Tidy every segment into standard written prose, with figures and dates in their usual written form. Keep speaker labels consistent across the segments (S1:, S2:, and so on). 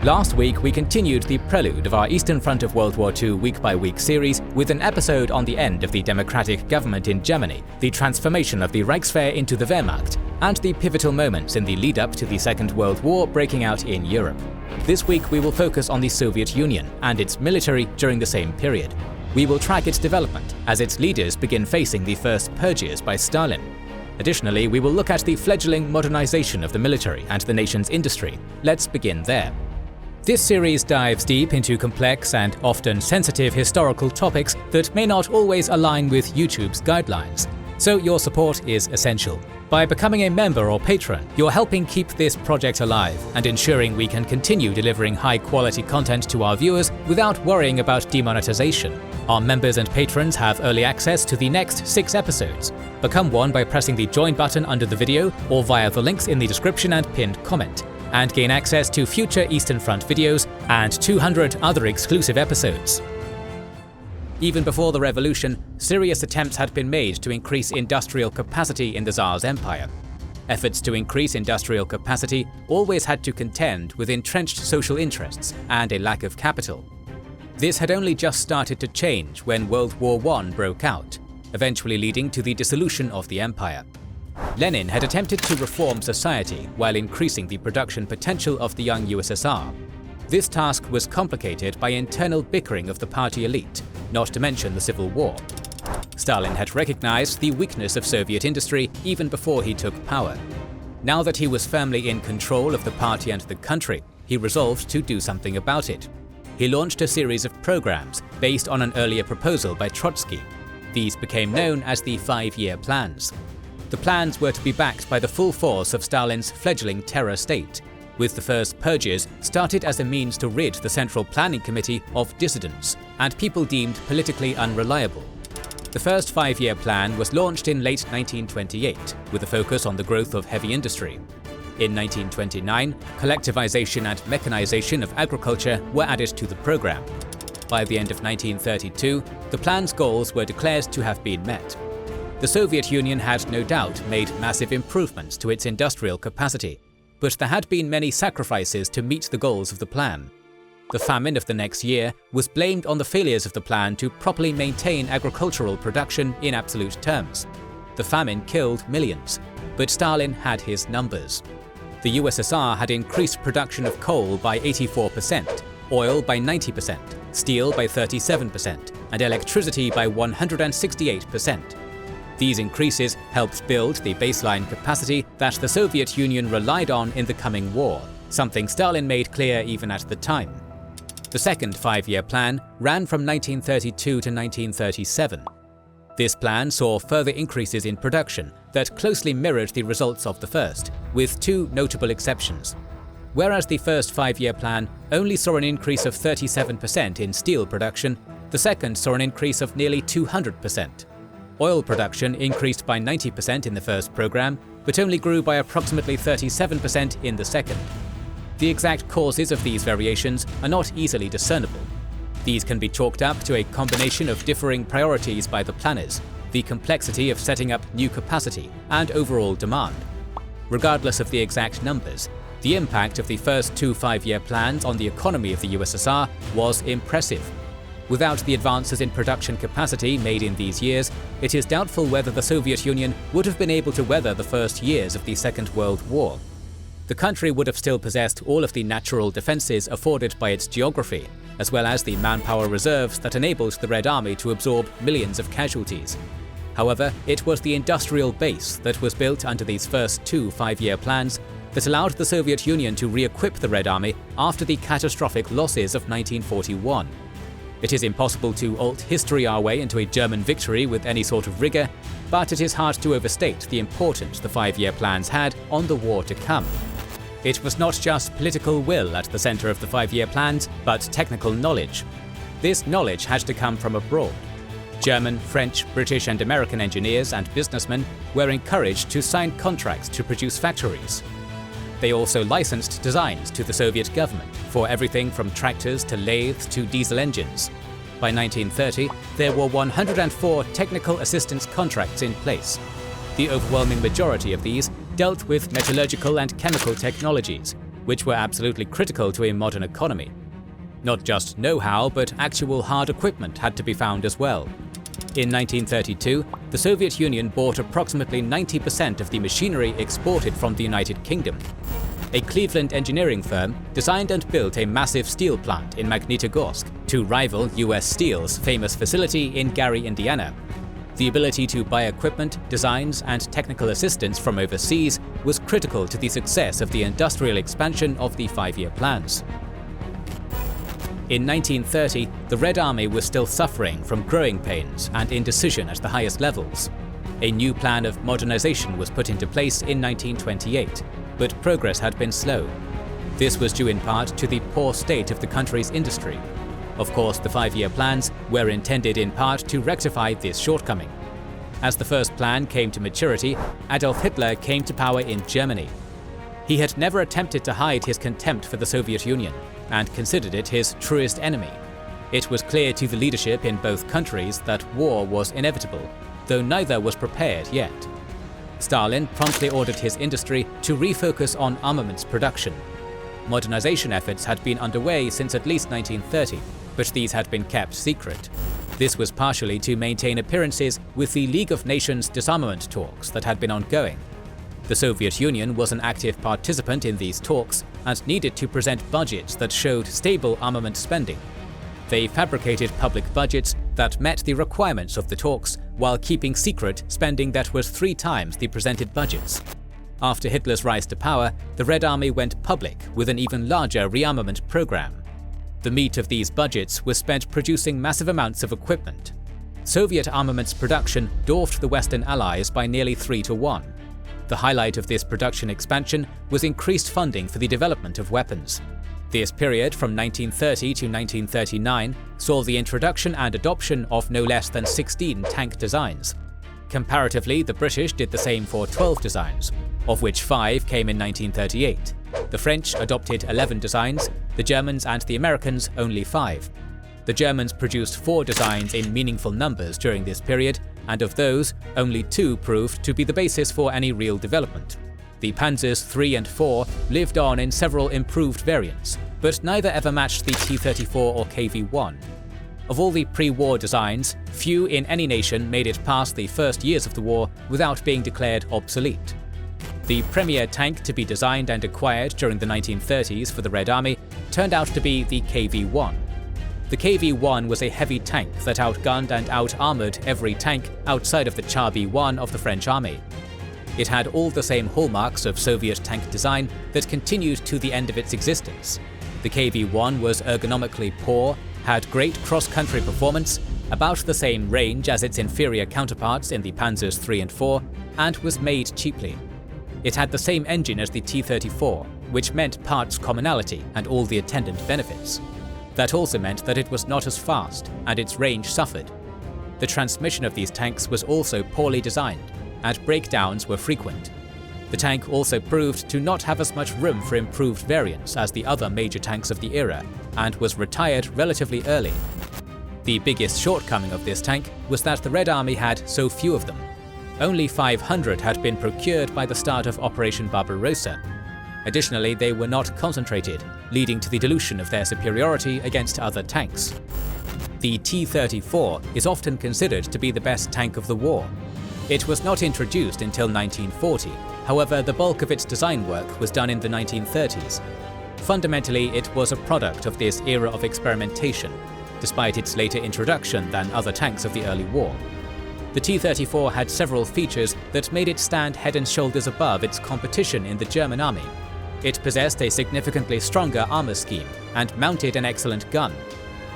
S1: Last week we continued the prelude of our Eastern Front of World War II week-by-week series with an episode on the end of the democratic government in Germany, the transformation of the Reichswehr into the Wehrmacht, and the pivotal moments in the lead-up to the Second World War breaking out in Europe. This week we will focus on the Soviet Union and its military during the same period. We will track its development as its leaders begin facing the first Purges by Stalin. Additionally, we will look at the fledgling modernization of the military and the nation's industry. Let's begin there. This series dives deep into complex and often sensitive historical topics that may not always align with YouTube's guidelines, so your support is essential. By becoming a member or patron, you're helping keep this project alive and ensuring we can continue delivering high-quality content to our viewers without worrying about demonetization. Our members and patrons have early access to the next 6 episodes. Become one by pressing the join button under the video or via the links in the description and pinned comment, and gain access to future Eastern Front videos and 200 other exclusive episodes. Even before the revolution, serious attempts had been made to increase industrial capacity in the Tsar's empire. Efforts to increase industrial capacity always had to contend with entrenched social interests and a lack of capital. This had only just started to change when World War I broke out, eventually leading to the dissolution of the empire. Lenin had attempted to reform society while increasing the production potential of the young USSR. This task was complicated by internal bickering of the party elite, not to mention the Civil War. Stalin had recognized the weakness of Soviet industry even before he took power. Now that he was firmly in control of the party and the country, he resolved to do something about it. He launched a series of programs based on an earlier proposal by Trotsky. These became known as the 5-year plans. The plans were to be backed by the full force of Stalin's fledgling terror state, with the first Purges started as a means to rid the Central Planning Committee of dissidents and people deemed politically unreliable. The first 5-year plan was launched in late 1928, with a focus on the growth of heavy industry. In 1929, collectivization and mechanization of agriculture were added to the program. By the end of 1932, the plan's goals were declared to have been met. The Soviet Union had no doubt made massive improvements to its industrial capacity, but there had been many sacrifices to meet the goals of the plan. The famine of the next year was blamed on the failures of the plan to properly maintain agricultural production in absolute terms. The famine killed millions, but Stalin had his numbers. The USSR had increased production of coal by 84%, oil by 90%, steel by 37%, and electricity by 168%. These increases helped build the baseline capacity that the Soviet Union relied on in the coming war, something Stalin made clear even at the time. The second 5-year plan ran from 1932 to 1937. This plan saw further increases in production that closely mirrored the results of the first, with 2 notable exceptions. Whereas the first 5-year plan only saw an increase of 37% in steel production, the second saw an increase of nearly 200%. Oil production increased by 90% in the first program, but only grew by approximately 37% in the second. The exact causes of these variations are not easily discernible. These can be chalked up to a combination of differing priorities by the planners, the complexity of setting up new capacity, and overall demand. Regardless of the exact numbers, the impact of the first 2 5-year plans on the economy of the USSR was impressive. Without the advances in production capacity made in these years, it is doubtful whether the Soviet Union would have been able to weather the first years of the Second World War. The country would have still possessed all of the natural defenses afforded by its geography, as well as the manpower reserves that enabled the Red Army to absorb millions of casualties. However, it was the industrial base that was built under these first 2 5-year plans that allowed the Soviet Union to re-equip the Red Army after the catastrophic losses of 1941. It is impossible to alt history our way into a German victory with any sort of rigor, but it is hard to overstate the importance the 5-year plans had on the war to come. It was not just political will at the center of the 5-year plans, but technical knowledge. This knowledge had to come from abroad. German, French, British and American engineers and businessmen were encouraged to sign contracts to produce factories. They also licensed designs to the Soviet government for everything from tractors to lathes to diesel engines. By 1930, there were 104 technical assistance contracts in place. The overwhelming majority of these dealt with metallurgical and chemical technologies, which were absolutely critical to a modern economy. Not just know-how, but actual hard equipment had to be found as well. In 1932, the Soviet Union bought approximately 90% of the machinery exported from the United Kingdom. A Cleveland engineering firm designed and built a massive steel plant in Magnitogorsk to rival US Steel's famous facility in Gary, Indiana. The ability to buy equipment, designs, and technical assistance from overseas was critical to the success of the industrial expansion of the five-year plans. In 1930, the Red Army was still suffering from growing pains and indecision at the highest levels. A new plan of modernization was put into place in 1928, but progress had been slow. This was due in part to the poor state of the country's industry. Of course, the five-year plans were intended in part to rectify this shortcoming. As the first plan came to maturity, Adolf Hitler came to power in Germany. He had never attempted to hide his contempt for the Soviet Union, and considered it his truest enemy. It was clear to the leadership in both countries that war was inevitable, though neither was prepared yet. Stalin promptly ordered his industry to refocus on armaments production. Modernization efforts had been underway since at least 1930, but these had been kept secret. This was partially to maintain appearances with the League of Nations disarmament talks that had been ongoing. The Soviet Union was an active participant in these talks and needed to present budgets that showed stable armament spending. They fabricated public budgets that met the requirements of the talks while keeping secret spending that was 3 times the presented budgets. After Hitler's rise to power, the Red Army went public with an even larger rearmament program. The meat of these budgets was spent producing massive amounts of equipment. Soviet armaments production dwarfed the Western Allies by nearly 3 to 1. The highlight of this production expansion was increased funding for the development of weapons. This period from 1930 to 1939 saw the introduction and adoption of no less than 16 tank designs. Comparatively, the British did the same for 12 designs, of which 5 came in 1938. The French adopted 11 designs, the Germans and the Americans only 5. The Germans produced 4 designs in meaningful numbers during this period, and of those, only 2 proved to be the basis for any real development. The Panzers III and IV lived on in several improved variants, but neither ever matched the T-34 or KV-1. Of all the pre-war designs, few in any nation made it past the first years of the war without being declared obsolete. The premier tank to be designed and acquired during the 1930s for the Red Army turned out to be the KV-1. The KV-1 was a heavy tank that outgunned and out-armored every tank outside of the Char B-1 of the French army. It had all the same hallmarks of Soviet tank design that continued to the end of its existence. The KV-1 was ergonomically poor, had great cross-country performance, about the same range as its inferior counterparts in the Panzers III and IV, and was made cheaply. It had the same engine as the T-34, which meant parts commonality and all the attendant benefits. That also meant that it was not as fast, and its range suffered. The transmission of these tanks was also poorly designed, and breakdowns were frequent. The tank also proved to not have as much room for improved variants as the other major tanks of the era, and was retired relatively early. The biggest shortcoming of this tank was that the Red Army had so few of them. Only 500 had been procured by the start of Operation Barbarossa. Additionally, they were not concentrated, leading to the dilution of their superiority against other tanks. The T-34 is often considered to be the best tank of the war. It was not introduced until 1940, however the bulk of its design work was done in the 1930s. Fundamentally, it was a product of this era of experimentation, despite its later introduction than other tanks of the early war. The T-34 had several features that made it stand head and shoulders above its competition in the German army. It possessed a significantly stronger armor scheme and mounted an excellent gun.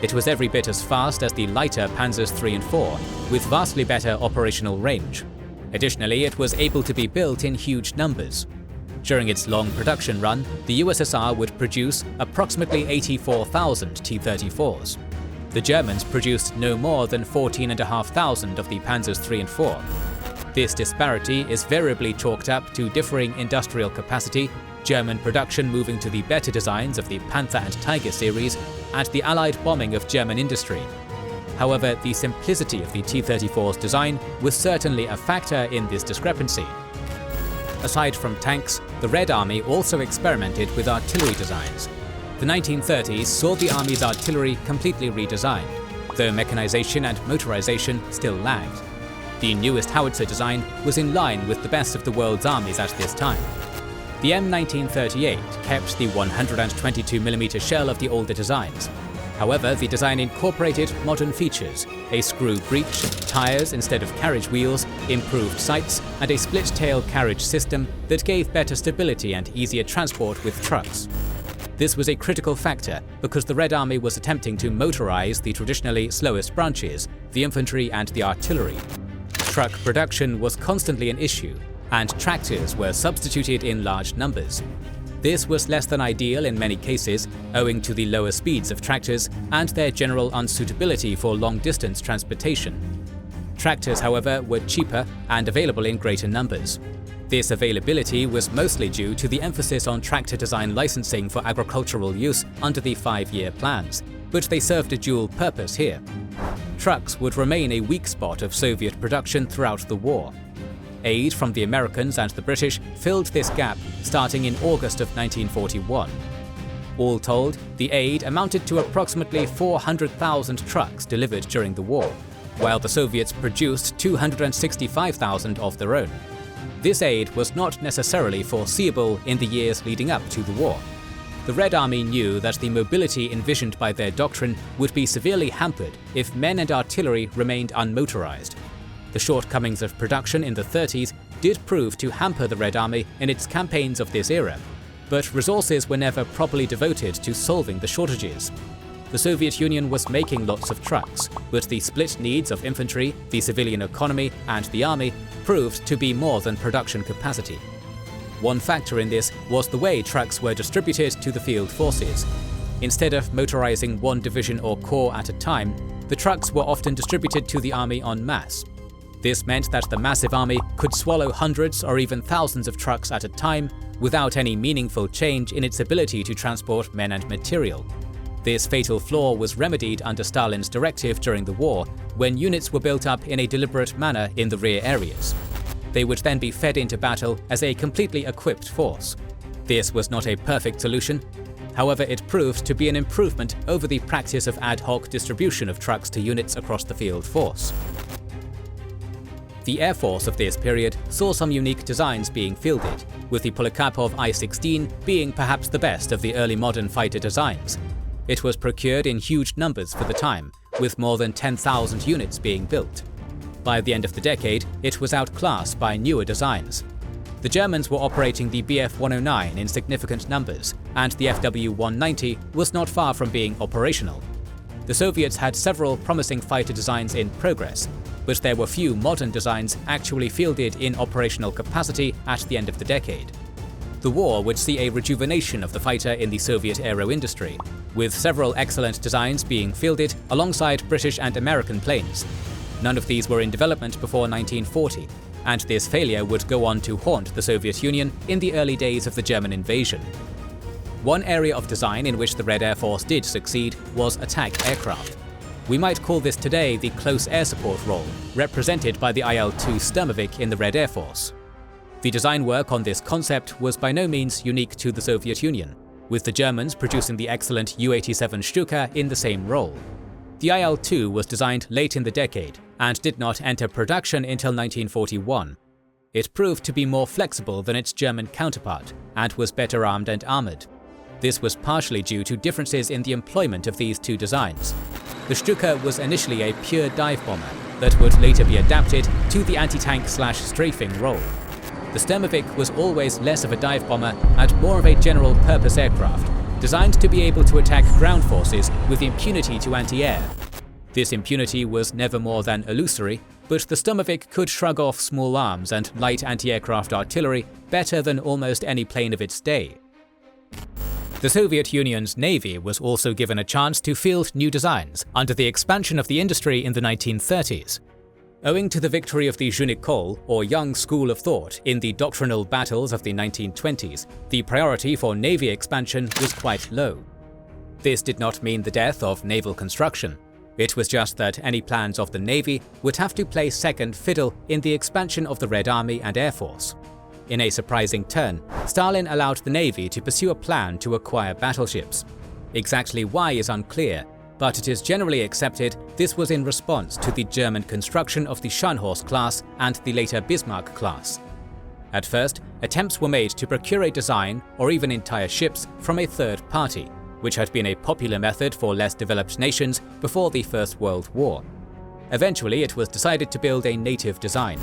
S1: It was every bit as fast as the lighter Panzers III and IV, with vastly better operational range. Additionally, it was able to be built in huge numbers. During its long production run, the USSR would produce approximately 84,000 T-34s. The Germans produced no more than 14,500 of the Panzers III and IV. This disparity is variably chalked up to differing industrial capacity, German production moving to the better designs of the Panther and Tiger series, and the Allied bombing of German industry. However, the simplicity of the T-34's design was certainly a factor in this discrepancy. Aside from tanks, the Red Army also experimented with artillery designs. The 1930s saw the Army's artillery completely redesigned, though mechanization and motorization still lagged. The newest howitzer design was in line with the best of the world's armies at this time. The M1938 kept the 122mm shell of the older designs. However, the design incorporated modern features: a screw breech, tires instead of carriage wheels, improved sights, and a split-tail carriage system that gave better stability and easier transport with trucks. This was a critical factor because the Red Army was attempting to motorize the traditionally slowest branches, the infantry and the artillery. Truck production was constantly an issue, and tractors were substituted in large numbers. This was less than ideal in many cases, owing to the lower speeds of tractors and their general unsuitability for long-distance transportation. Tractors, however, were cheaper and available in greater numbers. This availability was mostly due to the emphasis on tractor design licensing for agricultural use under the 5-year plans, but they served a dual purpose here. Trucks would remain a weak spot of Soviet production throughout the war. Aid from the Americans and the British filled this gap starting in August of 1941. All told, the aid amounted to approximately 400,000 trucks delivered during the war, while the Soviets produced 265,000 of their own. This aid was not necessarily foreseeable in the years leading up to the war. The Red Army knew that the mobility envisioned by their doctrine would be severely hampered if men and artillery remained unmotorized. The shortcomings of production in the 30s did prove to hamper the Red Army in its campaigns of this era, but resources were never properly devoted to solving the shortages. The Soviet Union was making lots of trucks, but the split needs of infantry, the civilian economy, and the army proved to be more than production capacity. One factor in this was the way trucks were distributed to the field forces. Instead of motorizing one division or corps at a time, the trucks were often distributed to the army en masse. This meant that the massive army could swallow hundreds or even thousands of trucks at a time without any meaningful change in its ability to transport men and material. This fatal flaw was remedied under Stalin's directive during the war, when units were built up in a deliberate manner in the rear areas. They would then be fed into battle as a completely equipped force. This was not a perfect solution. However, it proved to be an improvement over the practice of ad hoc distribution of trucks to units across the field force. The Air Force of this period saw some unique designs being fielded, with the Polikarpov I-16 being perhaps the best of the early modern fighter designs. It was procured in huge numbers for the time, with more than 10,000 units being built. By the end of the decade, it was outclassed by newer designs. The Germans were operating the Bf-109 in significant numbers, and the Fw-190 was not far from being operational. The Soviets had several promising fighter designs in progress, but there were few modern designs actually fielded in operational capacity at the end of the decade. The war would see a rejuvenation of the fighter in the Soviet aero industry, with several excellent designs being fielded alongside British and American planes. None of these were in development before 1940, and this failure would go on to haunt the Soviet Union in the early days of the German invasion. One area of design in which the Red Air Force did succeed was attack aircraft. We might call this today the close air support role, represented by the IL-2 Sturmovik in the Red Air Force. The design work on this concept was by no means unique to the Soviet Union, with the Germans producing the excellent U-87 Stuka in the same role. The IL-2 was designed late in the decade and did not enter production until 1941. It proved to be more flexible than its German counterpart and was better armed and armored. This was partially due to differences in the employment of these two designs. The Stuka was initially a pure dive bomber that would later be adapted to the anti-tank/strafing role. The Sturmovik was always less of a dive bomber and more of a general-purpose aircraft, designed to be able to attack ground forces with impunity to anti-air. This impunity was never more than illusory, but the Sturmovik could shrug off small arms and light anti-aircraft artillery better than almost any plane of its day. The Soviet Union's Navy was also given a chance to field new designs under the expansion of the industry in the 1930s. Owing to the victory of the Zhunikol, or Young School of Thought, in the doctrinal battles of the 1920s, the priority for Navy expansion was quite low. This did not mean the death of naval construction. It was just that any plans of the Navy would have to play second fiddle in the expansion of the Red Army and Air Force. In a surprising turn, Stalin allowed the navy to pursue a plan to acquire battleships. Exactly why is unclear, but it is generally accepted this was in response to the German construction of the Scharnhorst class and the later Bismarck class. At first, attempts were made to procure a design or even entire ships from a third party, which had been a popular method for less developed nations before the First World War. Eventually, it was decided to build a native design.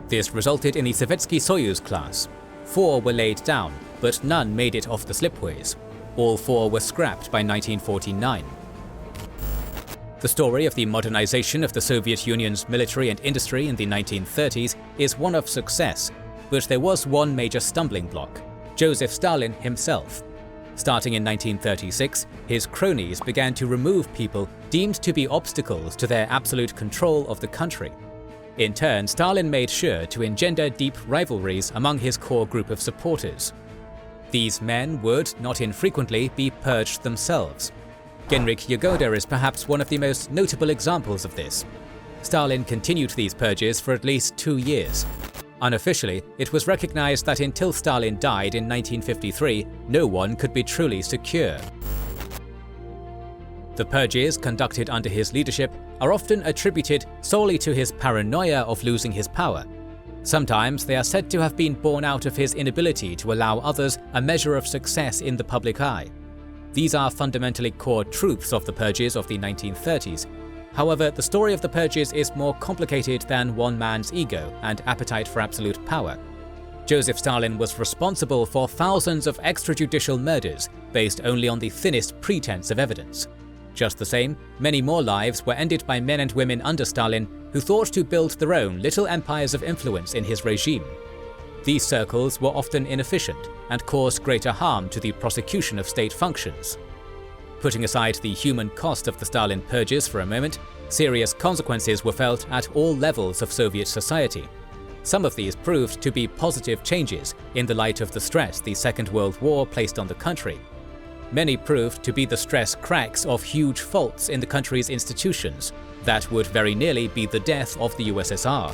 S1: This resulted in the Sovietsky Soyuz class. 4 were laid down, but none made it off the slipways. All 4 were scrapped by 1949. The story of the modernization of the Soviet Union's military and industry in the 1930s is one of success, but there was one major stumbling block: Joseph Stalin himself. Starting in 1936, his cronies began to remove people deemed to be obstacles to their absolute control of the country. In turn, Stalin made sure to engender deep rivalries among his core group of supporters. These men would, not infrequently, be purged themselves. Genrikh Yagoda is perhaps one of the most notable examples of this. Stalin continued these purges for at least 2 years. Unofficially, it was recognized that until Stalin died in 1953, no one could be truly secure. The purges conducted under his leadership are often attributed solely to his paranoia of losing his power. Sometimes they are said to have been born out of his inability to allow others a measure of success in the public eye. These are fundamentally core truths of the purges of the 1930s. However, the story of the purges is more complicated than one man's ego and appetite for absolute power. Joseph Stalin was responsible for thousands of extrajudicial murders based only on the thinnest pretense of evidence. Just the same, many more lives were ended by men and women under Stalin who thought to build their own little empires of influence in his regime. These circles were often inefficient and caused greater harm to the prosecution of state functions. Putting aside the human cost of the Stalin purges for a moment, serious consequences were felt at all levels of Soviet society. Some of these proved to be positive changes in the light of the stress the Second World War placed on the country. Many proved to be the stress cracks of huge faults in the country's institutions that would very nearly be the death of the USSR.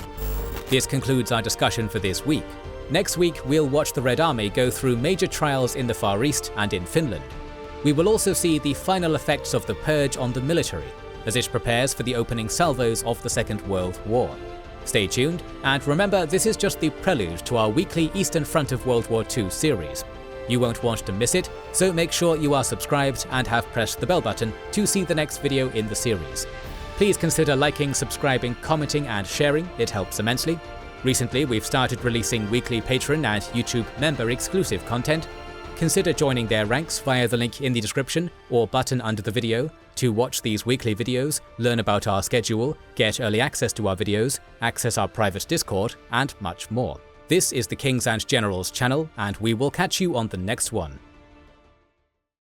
S1: This concludes our discussion for this week. Next week, we'll watch the Red Army go through major trials in the Far East and in Finland. We will also see the final effects of the purge on the military, as it prepares for the opening salvos of the Second World War. Stay tuned, and remember, this is just the prelude to our weekly Eastern Front of World War II series. You won't want to miss it, so make sure you are subscribed and have pressed the bell button to see the next video in the series. Please consider liking, subscribing, commenting and sharing, it helps immensely. Recently, we've started releasing weekly Patreon and YouTube member exclusive content. Consider joining their ranks via the link in the description or button under the video to watch these weekly videos, learn about our schedule, get early access to our videos, access our private Discord, and much more. This is the Kings and Generals channel, and we will catch you on the next one.